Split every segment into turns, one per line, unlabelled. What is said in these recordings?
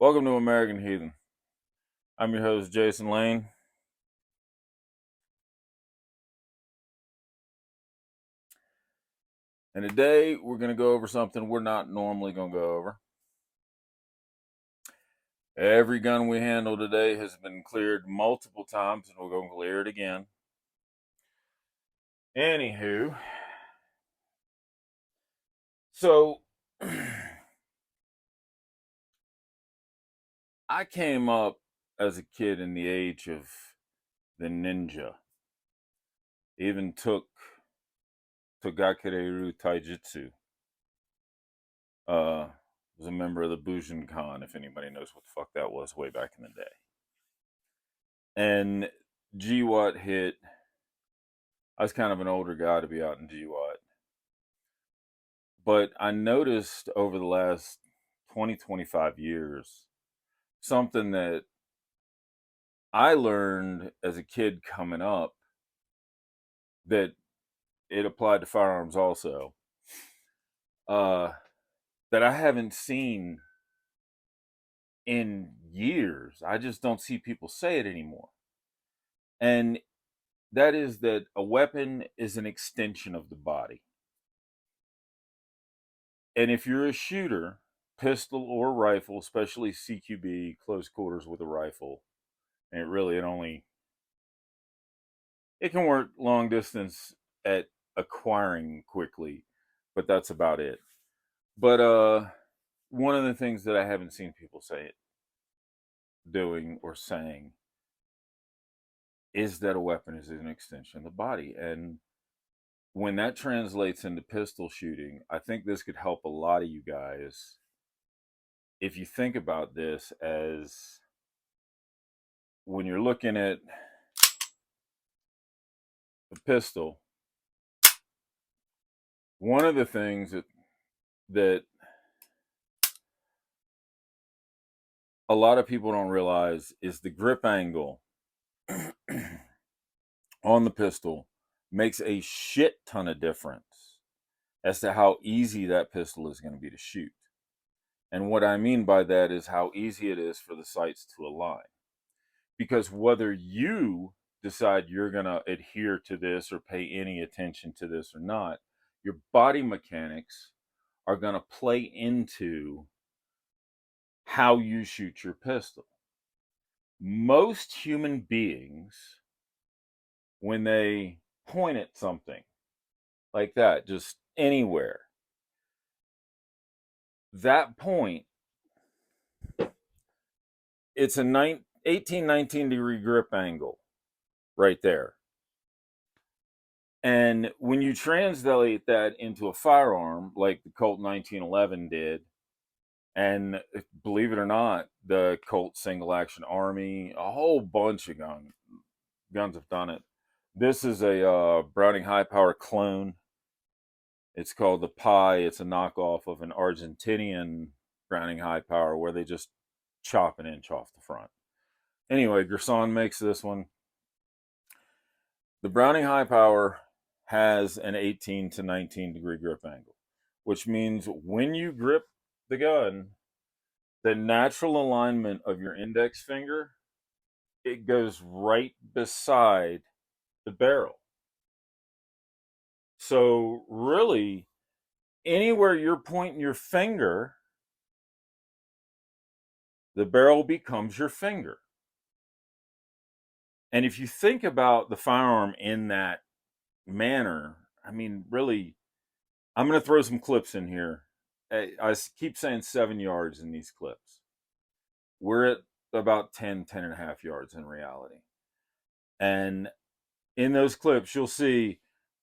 Welcome to American Heathen. I'm your host, Jason Lane. And today we're going to go over something we're not normally going to go over. Every gun we handle today has been cleared multiple times, and we're going to clear it again. Anywho, so I came up as a kid in the age of the ninja. Even took Togakureru Taijutsu. Was a member of the Bujinkan, if anybody knows what the fuck that was way back in the day. And GWAT hit. I was kind of an older guy to be out in GWAT. But I noticed over the last 20, 25 years, something that I learned as a kid coming up, that it applied to firearms also, that I haven't seen in years. I just don't see people say it anymore. And that is that a weapon is an extension of the body. And if you're a shooter, pistol or rifle, especially CQB, close quarters with a rifle, and it can work long distance at acquiring quickly, but that's about it. But one of the things that I haven't seen people doing or saying is that a weapon is an extension of the body. And when that translates into pistol shooting, I think this could help a lot of you guys if you think about this as when you're looking at the pistol. One of the things that a lot of people don't realize is the grip angle on the pistol makes a shit ton of difference as to how easy that pistol is going to be to shoot. And what I mean by that is how easy it is for the sights to align. Because whether you decide you're going to adhere to this or pay any attention to this or not, your body mechanics are going to play into how you shoot your pistol. Most human beings, when they point at something like that, just anywhere, that point, it's a 18, 19 degree grip angle right there. And when you translate that into a firearm, like the Colt 1911 did, and believe it or not, the Colt Single Action Army, a whole bunch of guns have done it. This is a Browning High Power clone. It's called the Pi. It's a knockoff of an Argentinian Browning High Power where they just chop an inch off the front. Anyway, Gerson makes this one. The Browning High Power has an 18 to 19 degree grip angle, which means when you grip the gun, the natural alignment of your index finger, it goes right beside the barrel. So really, anywhere you're pointing your finger, the barrel becomes your finger. And if you think about the firearm in that manner, I mean, really, I'm going to throw some clips in here. I keep saying 7 yards in these clips. We're at about 10 and a half yards in reality. And in those clips, you'll see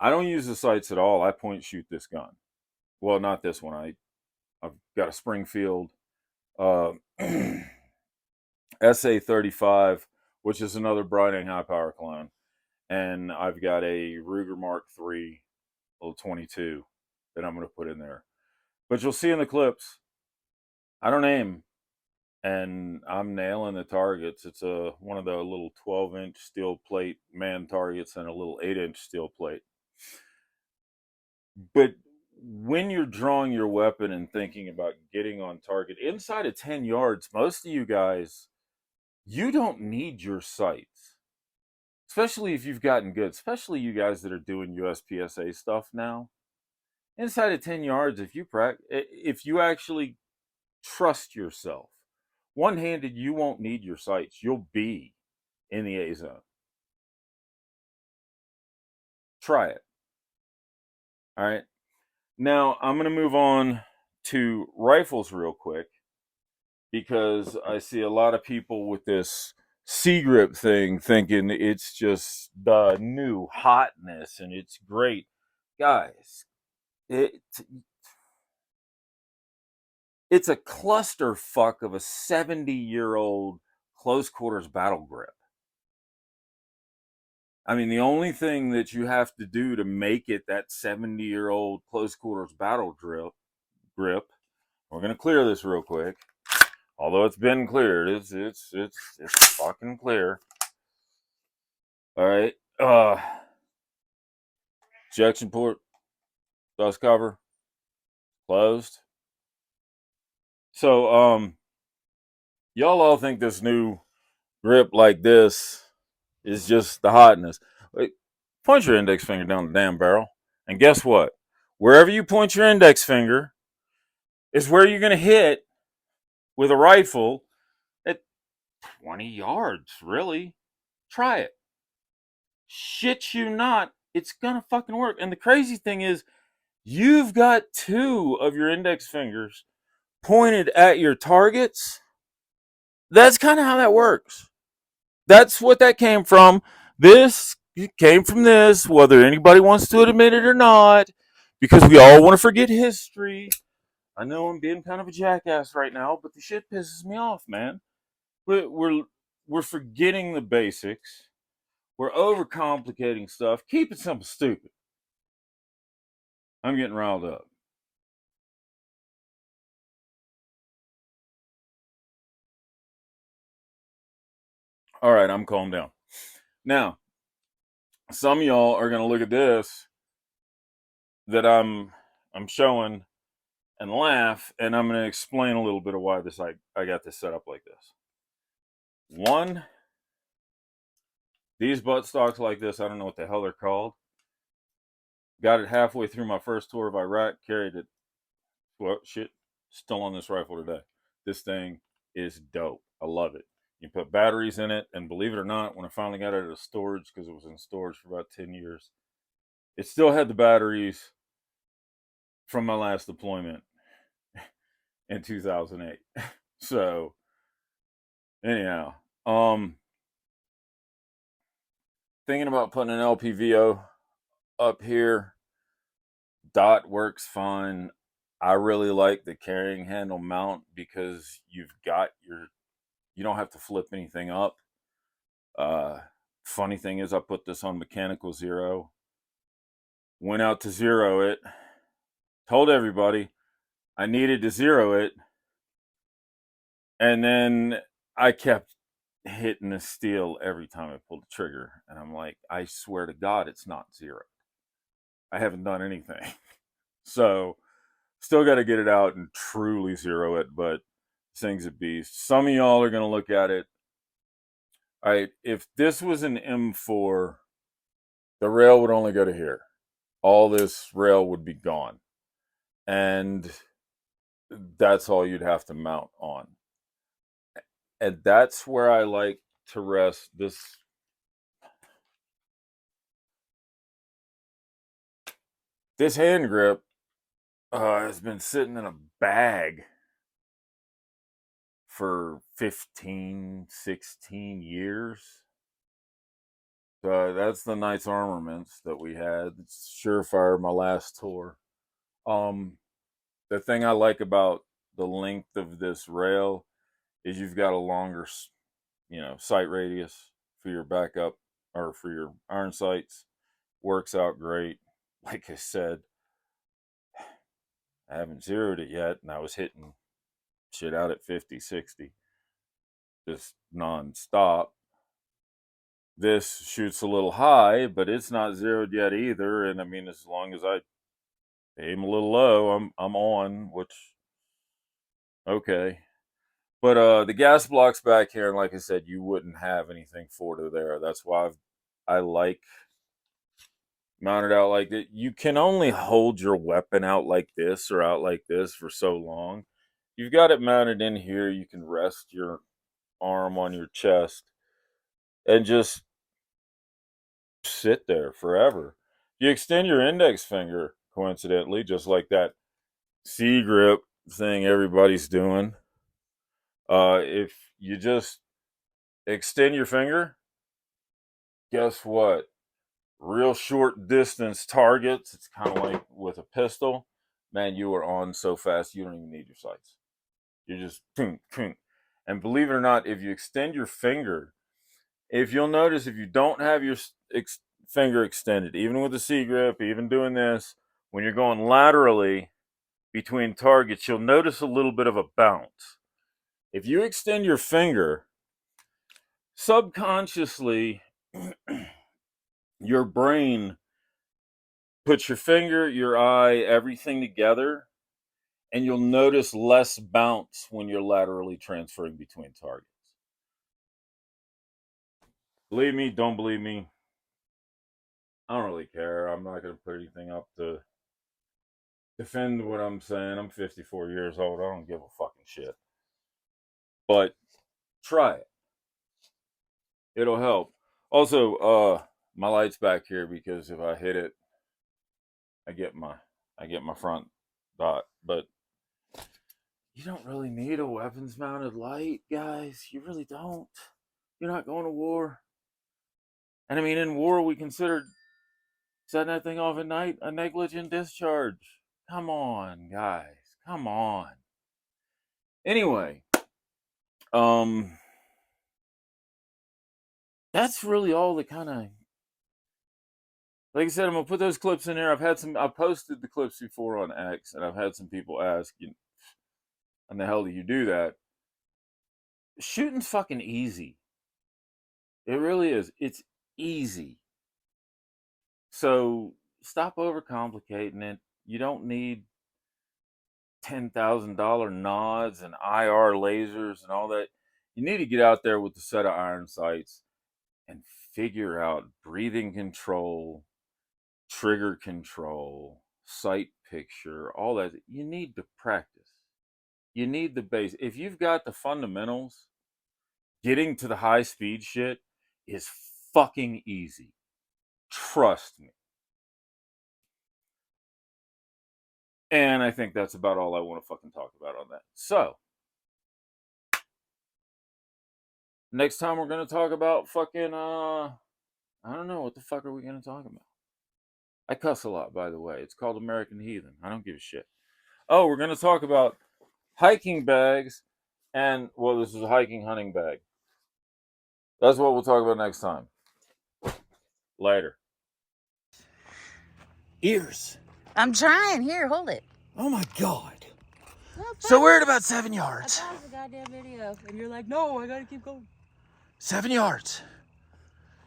I don't use the sights at all. I point shoot this gun. Well, not this one. I've got a Springfield SA-35, which is another Browning High Power clone. And I've got a Ruger Mark III, little 22, that I'm going to put in there. But you'll see in the clips, I don't aim, and I'm nailing the targets. It's one of the little 12-inch steel plate man targets and a little 8-inch steel plate. But when you're drawing your weapon and thinking about getting on target inside of 10 yards, most of you guys, you don't need your sights, especially if you've gotten good, especially you guys that are doing USPSA stuff now. Inside of 10 yards, if you actually trust yourself, one-handed, you won't need your sights. You'll be in the A zone. Try it. All right. Now I'm going to move on to rifles real quick because I see a lot of people with this C grip thing thinking it's just the new hotness and it's great. Guys, it it's a clusterfuck of a 70-year-old close quarters battle grip. I mean, the only thing that you have to do to make it that 70-year-old close quarters battle grip, we're gonna clear this real quick. Although it's been cleared, it's fucking clear. All right. Ejection port, dust cover, closed. So y'all all think this new grip like this is just the hotness. Wait, point your index finger down the damn barrel, and guess what? Wherever you point your index finger is where you're gonna hit with a rifle at 20 yards. Really, try it. Shit you not, it's gonna fucking work. And the crazy thing is, you've got two of your index fingers pointed at your targets. That's kind of how that works. That's what that came from. This came from this, whether anybody wants to admit it or not, because we all want to forget history. I know I'm being kind of a jackass right now, but the shit pisses me off, man. We're forgetting the basics. We're overcomplicating stuff. Keep it simple, stupid. I'm getting riled up. All right, I'm calmed down. Now, some of y'all are gonna look at this that I'm showing and laugh, and I'm gonna explain a little bit of why I got this set up like this. One, these buttstocks like this, I don't know what the hell they're called. Got it halfway through my first tour of Iraq, carried it. Well, shit, still on this rifle today. This thing is dope. I love it. You put batteries in it, and believe it or not, when I finally got it out of storage, because it was in storage for about 10 years, it still had the batteries from my last deployment in 2008. So, anyhow, thinking about putting an LPVO up here. Dot works fine. I really like the carrying handle mount because you don't have to flip anything up. Funny thing is, I put this on mechanical zero, went out to zero it, told everybody I needed to zero it, and then I kept hitting the steel every time I pulled the trigger, and I'm like, I swear to God, it's not zero. I haven't done anything. So, still got to get it out and truly zero it, but this thing's a beast. Some of y'all are going to look at it. All right, if this was an M4, the rail would only go to here. All this rail would be gone. And that's all you'd have to mount on. And that's where I like to rest this. This hand grip has been sitting in a bag for 15, 16 years. So that's the Knights Armaments that we had. It's Surefire, my last tour. The thing I like about the length of this rail is you've got a longer, sight radius for your backup or for your iron sights. Works out great. Like I said, I haven't zeroed it yet, and I was hitting shit out at 50, 60, just non-stop. This shoots a little high, but it's not zeroed yet either. And I mean, as long as I aim a little low. I'm on, which okay. But the gas block's back here, and like I said, you wouldn't have anything for it there. That's why I like mounted out like that. You can only hold your weapon out like this or out like this for so long. You've got it mounted in here. You can rest your arm on your chest and just sit there forever. You extend your index finger, coincidentally, just like that C grip thing everybody's doing. If you just extend your finger, guess what? Real short distance targets. It's kind of like with a pistol. Man, you are on so fast you don't even need your sights. You're just boom, boom. And believe it or not, if you extend your finger, if you'll notice, if you don't have your finger extended, even with the C grip, even doing this, when you're going laterally between targets, you'll notice a little bit of a bounce. If you extend your finger, subconsciously, your brain puts your finger, your eye, everything together, and you'll notice less bounce when you're laterally transferring between targets. Believe me, don't believe me, I don't really care. I'm not going to put anything up to defend what I'm saying. I'm 54 years old. I don't give a fucking shit. But try it. It'll help. Also, my light's back here because if I hit it, I get my front dot. But you don't really need a weapons mounted light, guys. You really don't. You're not going to war. And I mean, in war, we considered setting that thing off at night a negligent discharge. Come on, guys. Come on. Anyway, that's really all the kind of, like I said, I'm gonna put those clips in there. I've posted the clips before on X, and I've had some people ask, "How the hell do you do that?" Shooting's fucking easy. It really is. It's easy. So stop overcomplicating it. You don't need $10,000 nods and IR lasers and all that. You need to get out there with a set of iron sights and figure out breathing control, trigger control, sight picture, all that. You need to practice. You need the base. If you've got the fundamentals, getting to the high speed shit is fucking easy. Trust me. And I think that's about all I want to fucking talk about on that. So, next time we're going to talk about fucking, I don't know, what the fuck are we going to talk about? I cuss a lot, by the way. It's called American Heathen. I don't give a shit. Oh, we're going to talk about hiking bags and, well, this is a hiking hunting bag. That's what we'll talk about next time. Later. Ears.
I'm trying. Here, hold it.
Oh my God.
So we're at about 7 yards. I paused the goddamn video, and you're like, no, I gotta keep going.
7 yards.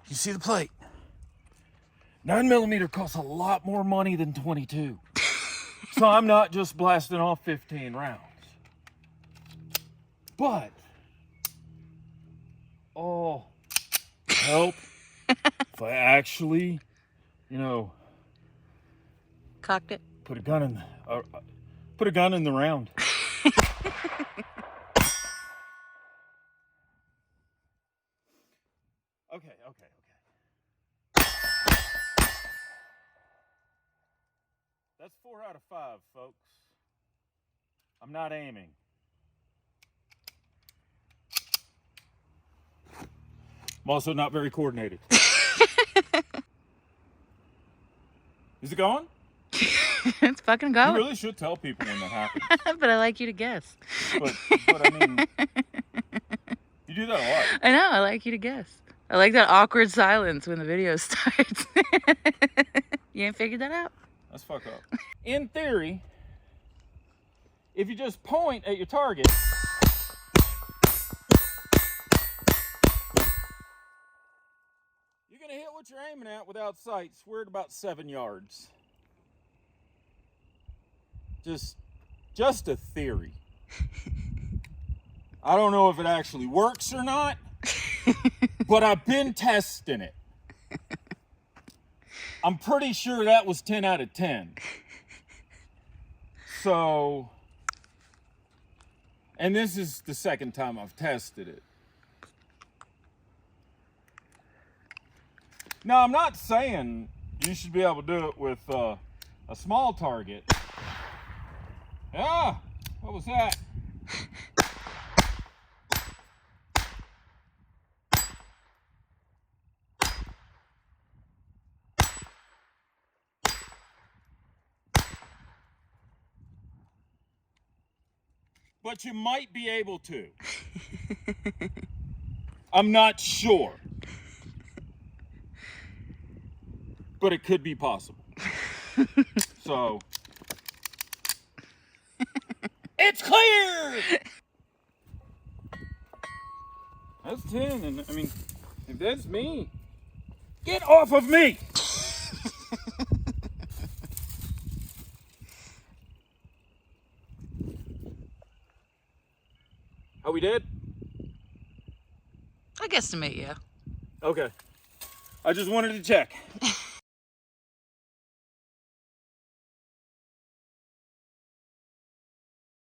You see the plate. 9mm costs a lot more money than 22. So I'm not just blasting off 15 rounds. But, oh, help if I actually,
Cocked it.
put a gun in the round. Okay. That's 4 out of 5, folks. I'm not aiming. I'm also not very coordinated. Is it going?
It's fucking going.
You really should tell people when that happens.
But I like you to guess.
But I mean, you do that a lot.
I know, I like you to guess. I like that awkward silence when the video starts. You ain't figured that out?
That's fucked up. In theory, if you just point at your target, you're gonna hit what you're aiming at without sights. We're at about 7 yards. just a theory. I don't know if it actually works or not, but I've been testing it. I'm pretty sure that was 10 out of 10. So, and this is the second time I've tested it. Now, I'm not saying you should be able to do it with a small target. Ah, what was that? But you might be able to. I'm not sure. But it could be possible. So, it's clear! That's 10, and I mean, if that's me, get off of me! Are we dead?
I guesstimate, yeah.
Okay. I just wanted to check.